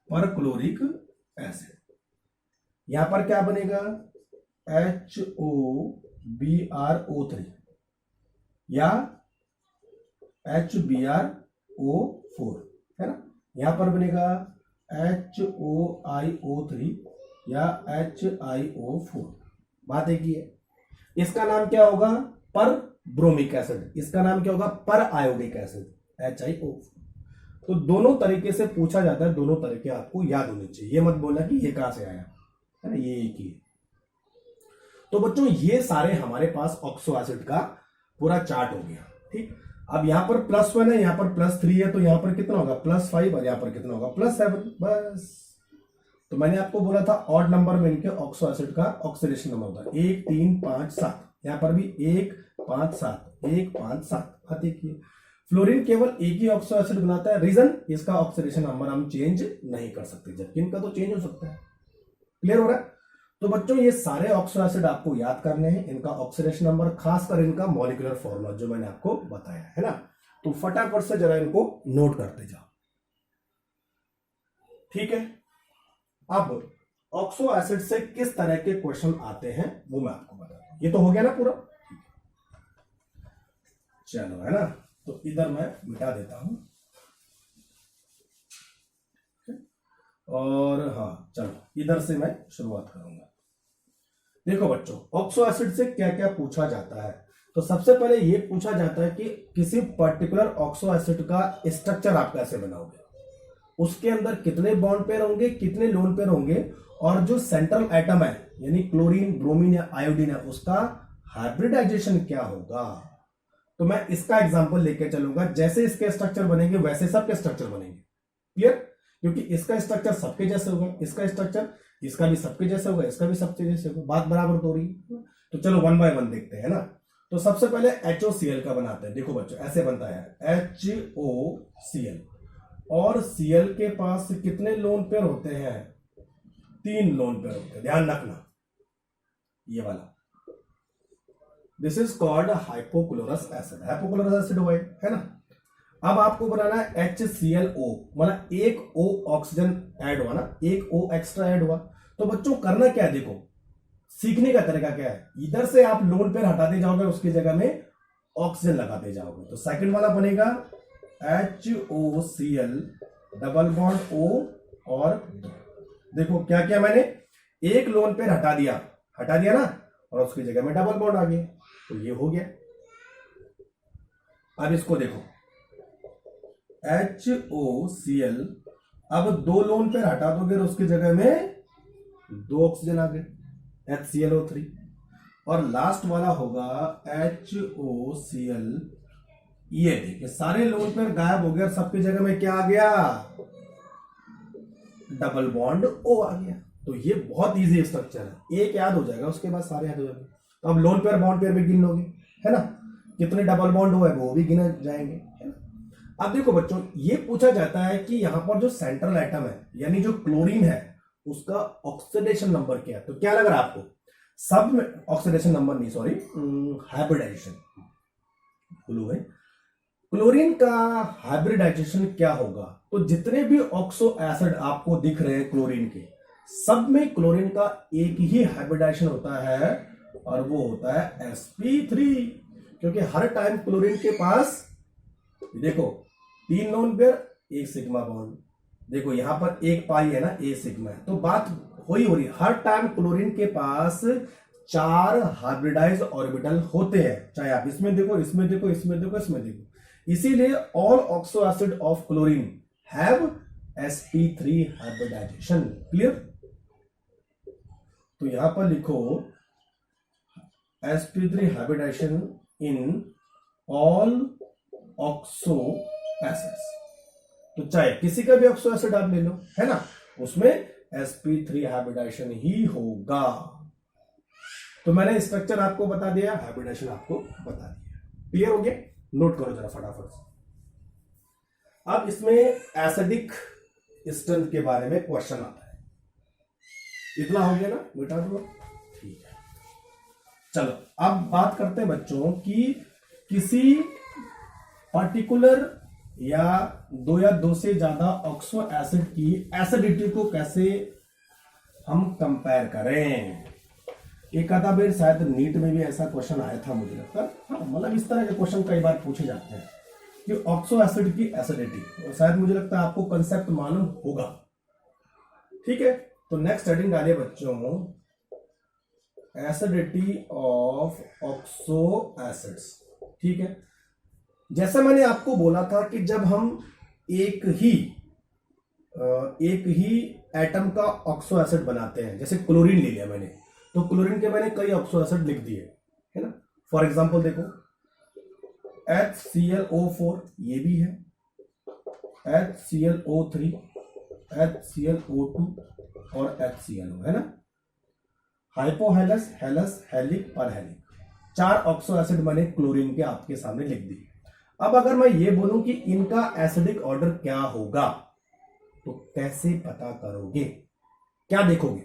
Perchloric acid. यहां पर क्या बनेगा, HOBrO3 या HBrO4, है ना। यहां पर बनेगा HOiO3 या HiO4। बात एक ही है। इसका नाम क्या होगा, पर ब्रोमिक एसिड, इसका नाम क्या होगा, पर आयोडिक एसिड, HiO। तो दोनों तरीके से पूछा जाता है, दोनों तरीके आपको याद होने चाहिए। ये मत बोलना कि ये कहां से आया, है ना, ये एक ही है। तो बच्चों ये सारे हमारे पास ऑक्सो एसिड का पूरा चार्ट हो गया। ठीक। अब यहां पर +1 है, यहां पर +3 है, तो यहां पर कितना होगा, +5, और यहां पर कितना होगा, +7। बस। तो मैंने आपको बोला था ऑड नंबर में इनके ऑक्सो एसिड का ऑक्सीडेशन नंबर होता है 1, 3, 5, 7। यहां पर भी 1, 5, 7, 1, 5, 7। देखिए फ्लोरीन केवल एक ही ऑक्सो एसिड बनाता है, रीजन इसका ऑक्सीडेशन नंबर हम चेंज नहीं कर सकते, जबकि इनका तो चेंज हो सकता है। क्लियर हो रहा है? तो बच्चों ये सारे ऑक्सो एसिड आपको याद करने हैं, इनका ऑक्सीडेशन नंबर, खासकर इनका मॉलिक्यूलर फॉर्मूला जो मैंने आपको बताया है ना, तो फटाफट से जरा इनको नोट करते जाओ। ठीक है, अब ऑक्सो एसिड से किस तरह के क्वेश्चन आते हैं वो मैं आपको बताता हूं। ये तो हो गया ना पूरा, चलो है ना, तो इधर मैं मिटा देता हूं और हाँ चलो इधर से मैं शुरुआत करूंगा। देखो बच्चों, ऑक्सो एसिड से क्या क्या पूछा जाता है, तो सबसे पहले ये पूछा जाता है कि किसी पर्टिकुलर ऑक्सो एसिड का स्ट्रक्चर आप कैसे बनाओगे, उसके अंदर कितने बॉन्ड पेयर होंगे, कितने लोन पेयर होंगे, और जो सेंट्रल एटम है यानी क्लोरीन, ब्रोमीन या आयोडीन है, उसका हाइब्रिडाइजेशन क्या होगा। तो मैं इसका एग्जांपल लेके चलूंगा, जैसे इसके स्ट्रक्चर बनेंगे वैसे सबके स्ट्रक्चर बनेंगे। क्लियर? क्योंकि इसका स्ट्रक्चर सबके जैसे होगा, इसका स्ट्रक्चर इसका भी सबके जैसे होगा, इसका भी सबके जैसे होगा, बात बराबर तो हो रही है। तो चलो वन बाय वन देखते हैं ना। तो सबसे पहले HOCl का बनाते हैं। देखो बच्चों ऐसे बनता है HOCl, और Cl के पास कितने लोन पेयर होते हैं, 3 लोन पेयर होते हैं, ध्यान रखना ये वाला। This is called hypochlorous acid, hypochlorous acid हुआ है ना। अब आपको बनाना है HClO, मतलब एक O ऑक्सीजन ऐड हुआ ना, एक O एक्स्ट्रा ऐड हुआ। तो बच्चों करना क्या है, देखो सीखने का तरीका क्या है, इधर से आप लोन पेयर हटाते जाओगे, उसकी जगह में ऑक्सीजन लगाते जाओगे। तो सेकंड वाला बनेगा HOCl डबल बॉन्ड O, और देखो क्या किया मैंने, एक लोन पेयर हटा दिया ना, और उसकी जगह में डबल बॉन्ड आ गया, तो ये हो गया। अब इसको देखो HOCl, अब 2 लोन पेयर हटा दोगे और उसकी जगह में 2 ऑक्सीजन आ गए, HClO3, और लास्ट वाला होगा HOCl। ये देखिए सारे लोन पेयर गायब हो गए और सबकी जगह में क्या आ गया, डबल बॉन्ड O आ गया। तो ये बहुत इजी स्ट्रक्चर है, एक याद हो जाएगा उसके बाद सारे याद हो जाएंगे। तो अब लोन पेयर बॉन्ड पेयर भी गिन लोगे, है ना, कितने डबल बॉन्ड हो है वो भी गिने जाएंगे, है ना। अब देखो बच्चों, ये पूछा जाता है कि यहां पर जो सेंट्रल एटम है यानी जो क्लोरीन है, उसका ऑक्सीडेशन नंबर क्या है। तो क्या लग रहा है आपको, सब में ऑक्सीडेशन नंबर नहीं, सॉरी हाइब्रिडाइजेशन, भूलो है, क्लोरीन का हाइब्रिडाइजेशन क्या होगा। तो जितने भी ऑक्सो एसिड आपको दिख रहे हैं क्लोरीन के, सब में क्लोरीन का एक ही हाइब्रिडाइजेशन होता है, और वो होता है sp3, क्योंकि हर टाइम क्लोरीन के पास देखो 3 लोन पेयर, 1 सिग्मा बॉन्ड, देखो यहां पर 1 पाई है ना, A सिग्मा है। तो बात हो रही हर टाइम क्लोरीन के पास 4 हाइब्रिडाइज ऑर्बिटल होते हैं, चाहे आप इसमें देखो, इसमें देखो, इसमें देखो, इसमें देखो। इसीलिए all oxo acid of chlorine have sp3 hybridization. Clear? तो यहां पर लिखो sp3 hybridization in all oxo acids. तो चाहे किसी का भी ऑक्सो एसिड आप ले लो, है ना, उसमें sp3 हाइब्रिडाइजेशन ही होगा। तो मैंने स्ट्रक्चर आपको बता दिया, हाइब्रिडाइजेशन आपको बता दिया। क्लियर हो गया? नोट करो जरा फटाफट से। अब इसमें एसिडिक स्ट्रेंथ के बारे में क्वेश्चन आता है। इतना हो गया ना, बेटा दो, ठीक है। चलो अब बात करते हैं बच्चों कि किसी पर्टिकुलर या 2 से ज्यादा ऑक्सो एसिड की एसिडिटी को कैसे हम कंपेयर करें। एक आधा बार शायद नीट में भी ऐसा क्वेश्चन आया था, मुझे लगता है, हाँ, मतलब इस तरह के क्वेश्चन कई बार पूछे जाते हैं कि ऑक्सो एसिड की एसिडिटी, और शायद मुझे लगता है आपको कंसेप्ट मालूम होगा। ठीक है, तो नेक्स्ट हेडिंग डालिए बच्चों, एसिडिटी ऑफ ऑक्सो एसिड्स। ठीक है, जैसा मैंने आपको बोला था कि जब हम एक ही एटम का ऑक्सो एसिड बनाते हैं, जैसे क्लोरीन ले लिया मैंने, तो क्लोरीन के मैंने कई ऑक्सो एसिड लिख दिए, है ना। फॉर एग्जांपल देखो HClO4 ये भी है, HClO3, HClO2 और HClO, है ना। हाइपोहेलस, हेलस, हेलिक और हेलिक, 4 ऑक्सो एसिड मैंने क्लोरीन के आपके सामने लिख दिए। अब अगर मैं ये बोलूं कि इनका एसिडिक ऑर्डर क्या होगा, तो कैसे पता करोगे, क्या देखोगे?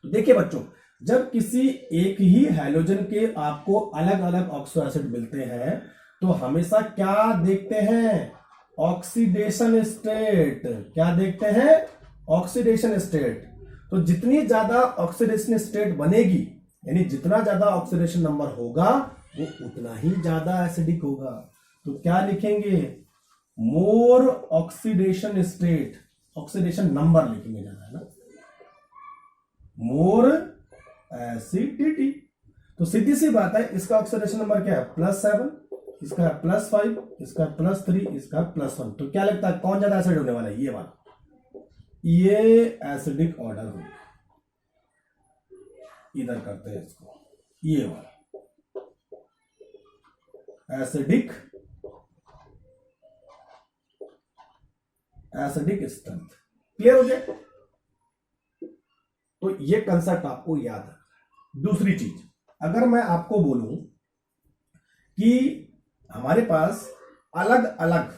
तो देखिए बच्चों, जब किसी एक ही हैलोजन के आपको अलग अलग ऑक्सो एसिड मिलते हैं तो हमेशा क्या देखते हैं? Oxidation state. क्या देखते हैं? Oxidation state. तो जितनी ज्यादा ऑक्सीडेशन स्टेट बनेगी, यानी जितना ज्यादा ऑक्सीडेशन नंबर होगा वो उतना ही ज्यादा एसिडिक होगा। तो क्या लिखेंगे? मोर ऑक्सीडेशन स्टेट, ऑक्सीडेशन नंबर लिखेंगे ज्यादा, है ना, मोर एसिडिटी। तो सीधी सी बात है, इसका ऑक्सीडेशन नंबर क्या है? +7, इसका +5, इसका +3, इसका +1। तो क्या लगता है कौन ज्यादा एसिड होने वाला है? ये वाला, ये एसिडिक ऑर्डर हो। इधर करते हैं इसको, ये वाला एसिडिक स्ट्रेंथ। क्लियर हो गया? तो ये कंसेप्ट आपको याद है। दूसरी चीज, अगर मैं आपको बोलूं कि हमारे पास अलग अलग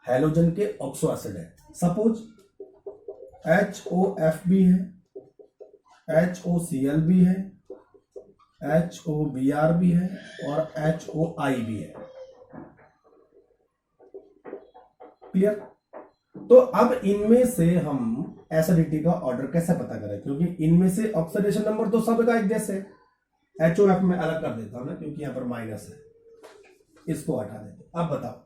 हैलोजन के ऑक्सो एसिड है, सपोज HOF भी है, HOCl भी है, HOBr भी है और HOI भी है। क्लियर? तो अब इनमें से हम एसिडिटी का ऑर्डर कैसे पता करें? क्योंकि इनमें से ऑक्सीडेशन नंबर तो सबका एक जैसे है। HOF में अलग कर देता हूं ना, क्योंकि यहां पर माइनस है, इसको हटा देते। अब बताओ,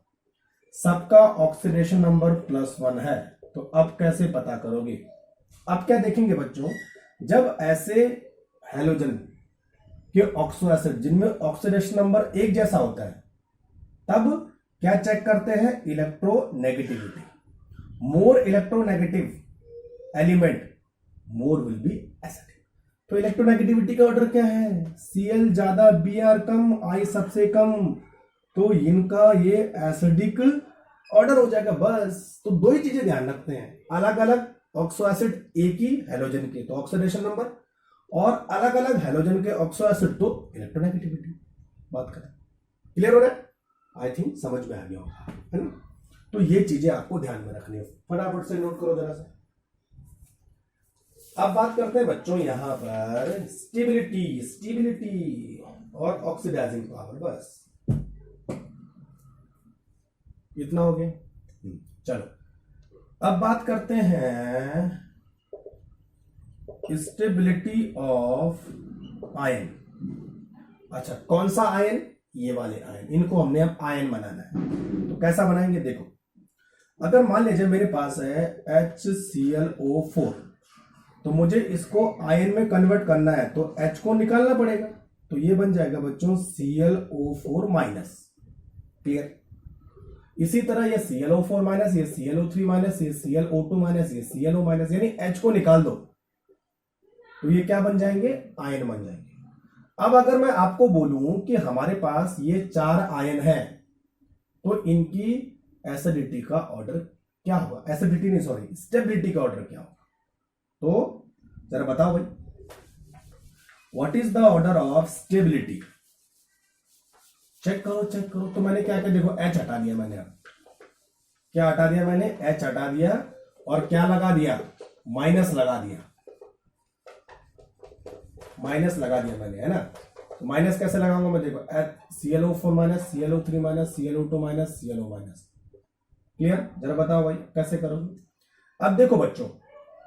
सबका ऑक्सीडेशन नंबर +1 है, तो अब कैसे पता करोगे? अब क्या देखेंगे बच्चों, जब ऐसे हैलोजन के ऑक्सो एसिड जिनमें ऑक्सीडेशन नंबर एक जैसा होता है, तब क्या चेक करते हैं? Electronegativity. More electronegative element, more will be acidic. तो इलेक्ट्रोनेगेटिविटी का ऑर्डर क्या है? Cl ज्यादा, Br कम, I सबसे कम, तो इनका ये एसिडिक ऑर्डर हो जाएगा। बस, तो दो ही चीजें ध्यान रखते हैं, अलग अलग ऑक्सो एसिड एक ही हैलोजन के तो ऑक्सीडेशन नंबर, और अलग अलग हैलोजन के ऑक्सो एसिड तो इलेक्ट्रोनेगेटिविटी। बात करें, क्लियर हो रहा है? आई थिंक समझ में आ गया होगा, है ना? तो ये चीजें आपको ध्यान में रखनी है, फटाफट से नोट करो जरा सा। अब बात करते हैं बच्चों यहां पर स्टेबिलिटी और ऑक्सीडाइजिंग पावर। बस इतना हो गया। चलो अब बात करते हैं स्टेबिलिटी ऑफ आयन। अच्छा, कौन सा आयन? ये वाले आयन, इनको हमने अब आयन बनाना है। तो कैसा बनाएंगे? देखो, अगर मान लीजिए मेरे पास है HClO4, तो मुझे इसको आयन में कन्वर्ट करना है, तो H को निकालना पड़ेगा, तो ये बन जाएगा बच्चों ClO4-। क्लियर? इसी तरह ये ClO4-, ये ClO3-, ये ClO2-, ये ClO-, यानी H को निकाल दो तो ये क्या बन जाएंगे? आयन बन जाएंगे। अब अगर मैं आपको बोलूं कि हमारे पास ये 4 आयन है, तो इनकी एसिडिटी का ऑर्डर क्या होगा? एसिडिटी नहीं, सॉरी, स्टेबिलिटी का ऑर्डर क्या होगा? तो जरा बताओ भाई, what is the order of stability? Check करो, चेक करो। तो मैंने क्या किया? देखो, H हटा दिया मैंने। अब क्या हटा दिया मैंने? H हटा दिया, और क्या लगा दिया? माइनस लगा दिया। माइनस लगा दिया मैंने, है ना? तो माइनस कैसे लगाऊंगा मैं? देखो, ClO4-, ClO3-, ClO2-, ClO-। Clear? जरा बताओ भाई कैसे करोगे? अब देखो बच्चों,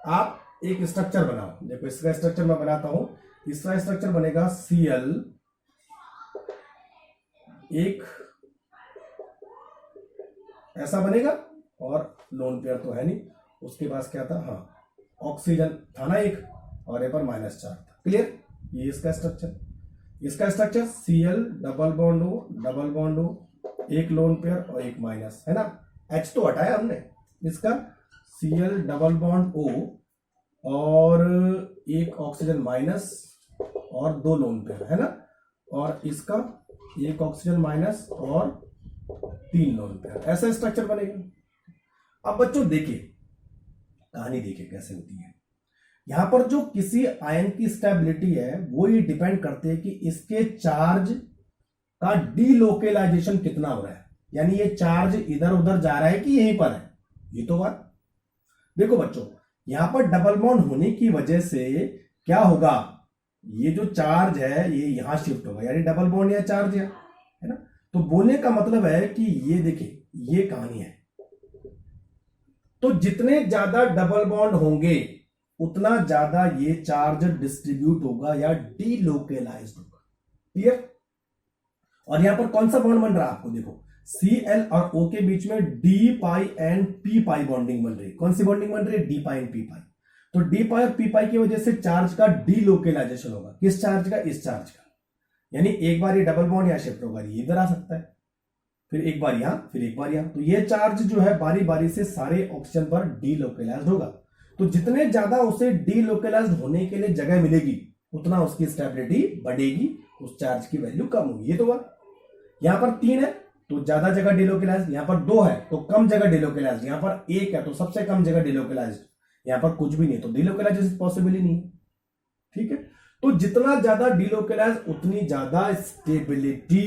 आप एक स्ट्रक्चर बनाओ। देखो, इसका स्ट्रक्चर मैं बनाता हूं। इसका स्ट्रक्चर बनेगा Cl, एक ऐसा बनेगा, और लोन पेयर तो है नहीं, उसके पास क्या था? हाँ, ऑक्सीजन था ना एक, और यहाँ पर -4 था। क्लियर? ये इसका स्ट्रक्चर। इसका structure Cl double bond O, एक लोन पेयर और एक माइनस, है ना? H तो हटाया हमने। इसका Cl डबल बॉन्ड O और एक ऑक्सीजन माइनस और 2 लोन पेयर, है ना? और इसका एक ऑक्सीजन माइनस और 3 लोन पेयर, ऐसा स्ट्रक्चर बनेगा। अब बच्चों देखिए, कहानी देखिए कैसे होती है। यहां पर जो किसी आयन की स्टेबिलिटी है वो ये डिपेंड करते हैं कि इसके चार्ज का डीलोकेलाइजेशन कितना हो रहा है। यानी ये चार्ज इधर उधर जा रहा है कि यहीं पर है, ये तो बात। देखो बच्चों, यहां पर डबल बॉन्ड होने की वजह से क्या होगा, ये जो चार्ज है ये यहां शिफ्ट होगा, यानी डबल बॉन्ड या चार्ज है ना। तो बोलने का मतलब है कि ये देखिए ये कहानी है। तो जितने ज्यादा डबल बॉन्ड होंगे उतना ज्यादा ये चार्ज डिस्ट्रीब्यूट होगा या डीलोकेलाइज होगा। क्लियर। और यहां पर कौन सा बॉन्ड बन रहा है आपको देखो, Cl और O के बीच में D pi and P pi bonding बन रही है। कौन सी बॉन्डिंग बन रही है, डी पाई एंड पी पाई। तो डी पाई और पी पाई की वजह से चार्ज का डीलोकेलाइजेशन होगा। किस चार्ज का, इस चार्ज का। यानी एक बार ये डबल बॉन्ड यहां शिफ्ट होगा, ये इधर आ सकता है, फिर एक बार यहां, फिर एक बार यहां। तो ये चार्ज जो है बारी बारी से सारे ऑक्सीजन पर डीलोकेलाइज्ड होगा। तो जितने ज्यादा उसे डीलोकेलाइज्ड होने के लिए जगह मिलेगी उतना उसकी स्टेबिलिटी बढ़ेगी, उस चार्ज की वैल्यू कम होगी। ये तो बात। यहां पर 3 है तो ज्यादा जगह डिलोकेलाइज्ड, यहां पर 2 है तो कम जगह डिलोकेलाइज्ड, यहां पर 1 है तो सबसे कम जगह डिलोकेलाइज्ड, यहां पर कुछ भी नहीं तो डिलोकेलाइजेशन पॉसिबल ही नहीं। ठीक है। तो जितना ज्यादा डिलोकेलाइज उतनी ज्यादा स्टेबिलिटी।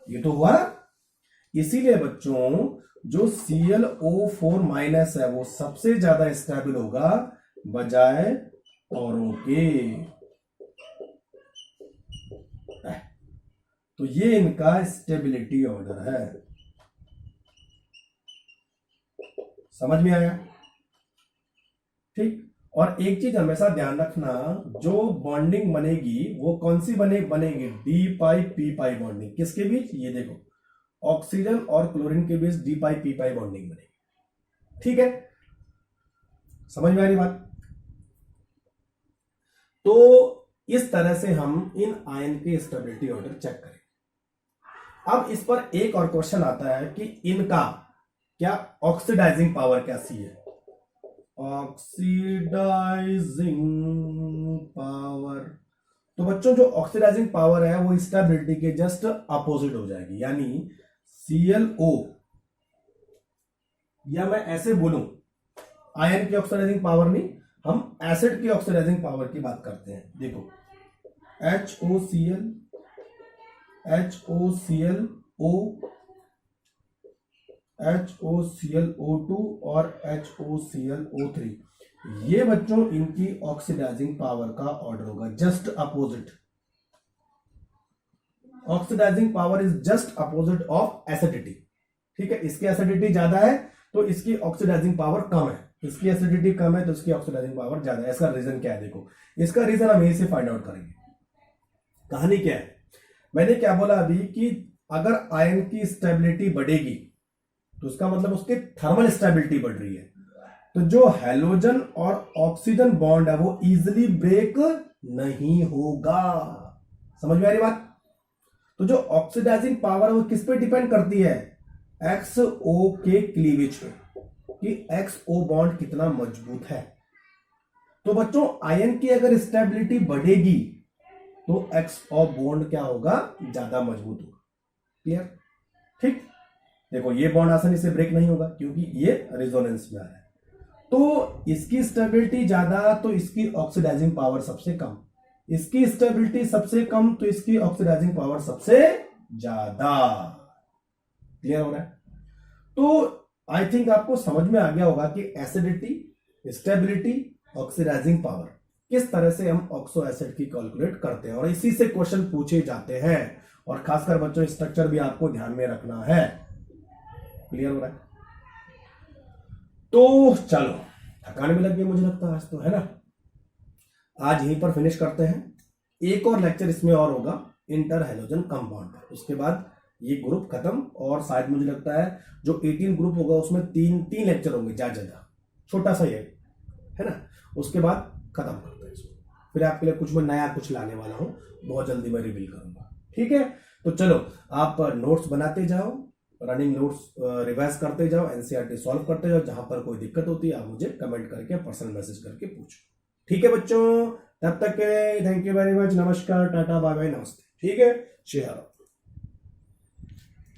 ये तो हुआ। इसीलिए बच्चों जो ClO4 माइनस है वो सबसे ज्यादा स्टेबल होगा बजाय औरों के। तो ये इनका स्टेबिलिटी ऑर्डर है। समझ में आया। ठीक। और एक चीज हमेशा ध्यान रखना, जो बॉन्डिंग बनेगी वो कौन सी बनेगी, डी पाई पी पाई बॉन्डिंग। किसके बीच, ये देखो ऑक्सीजन और क्लोरीन के बीच डी पाई पी पाई बॉन्डिंग बनेगी। ठीक है, समझ में आ रही बात। तो इस तरह से हम इन आयन के स्टेबिलिटी ऑर्डर चेक करें। अब इस पर एक और क्वेश्चन आता है कि इनका क्या ऑक्सीडाइजिंग पावर क्या सी है। ऑक्सीडाइजिंग पावर, तो बच्चों जो ऑक्सीडाइजिंग पावर है वो स्टेबिलिटी के जस्ट अपोजिट हो जाएगी। यानी ClO, या मैं ऐसे बोलूं आयन की ऑक्सीडाइजिंग पावर नहीं, हम एसिड की ऑक्सीडाइजिंग पावर की बात करते हैं। देखो HOCl, HOClO, HOClO2 और HOClO3, ये बच्चों इनकी ऑक्सीडाइजिंग पावर का ऑर्डर होगा just opposite. Oxidizing power is just opposite of acidity. ठीक है, इसकी एसिडिटी ज्यादा है तो इसकी ऑक्सीडाइजिंग पावर कम है, इसकी एसिडिटी कम है तो इसकी ऑक्सीडाइजिंग पावर ज्यादा है। इसका रीजन क्या है देखो, इसका रीजन हम यहीं से फाइंड आउट करेंगे। कहानी क्या है, मैंने क्या बोला अभी कि अगर आयन की स्टेबिलिटी बढ़ेगी तो उसका मतलब उसकी थर्मल स्टेबिलिटी बढ़ रही है। तो जो हैलोजन और ऑक्सीजन बॉन्ड है वो इजीली ब्रेक नहीं होगा। समझ में आ रही बात। तो जो ऑक्सीडाइजिंग पावर है वो किस पे डिपेंड करती है, XO के क्लीवेज पे, कि XO बॉन्ड कितना मजबूत है। तो बच्चों आयन की अगर स्टेबिलिटी बढ़ेगी तो XO बॉन्ड क्या होगा, ज्यादा मजबूत होगा। क्लियर। ठीक। देखो ये बॉन्ड आसानी से ब्रेक नहीं होगा क्योंकि ये रेजोनेंस में आ रहा है। तो इसकी स्टेबिलिटी ज्यादा तो इसकी ऑक्सीडाइजिंग पावर सबसे कम, इसकी स्टेबिलिटी सबसे कम तो इसकी ऑक्सीडाइजिंग पावर सबसे ज्यादा। क्लियर हो रहा है। तो आई थिंक आपको समझ में आ गया होगा कि एसिडिटी, स्टेबिलिटी, ऑक्सीडाइजिंग पावर, किस तरह से हम ऑक्सो एसिड की कैलकुलेट करते हैं और इसी से क्वेश्चन पूछे जाते हैं। और खासकर बच्चों स्ट्रक्चर भी आपको ध्यान में रखना है। क्लियर हो रहा है। तो चलो थकान भी लग गई मुझे लगता है आज तो, है ना। आज यहीं पर फिनिश करते हैं। एक और लेक्चर इसमें और होगा इंटर हैलोजन कंपाउंड पर, उसके बाद ये ग्रुप खत्म। और शायद मुझे लगता है जो 18 ग्रुप होगा उसमें तीन लेक्चर होंगे, ज्यादा छोटा सा ही है ना। उसके बाद खत्म करते हैं इसको। फिर आपके लिए कुछ मैं नया कुछ लाने वाला हूं, बहुत जल्दी मैं रिवील करूंगा। ठीक है। तो चलो आप नोट्स बनाते जाओ, रनिंग नोट्स रिवाइज करते जाओ, एनसीईआरटी सॉल्व करते जाओ। जहां पर कोई दिक्कत होती है आप मुझे कमेंट करके, पर्सनल मैसेज करके पूछो। ठीक है बच्चों, तब तक थैंक यू वेरी मच, नमस्कार, टाटा, बाय बाय, नमस्ते। ठीक है, शेयर।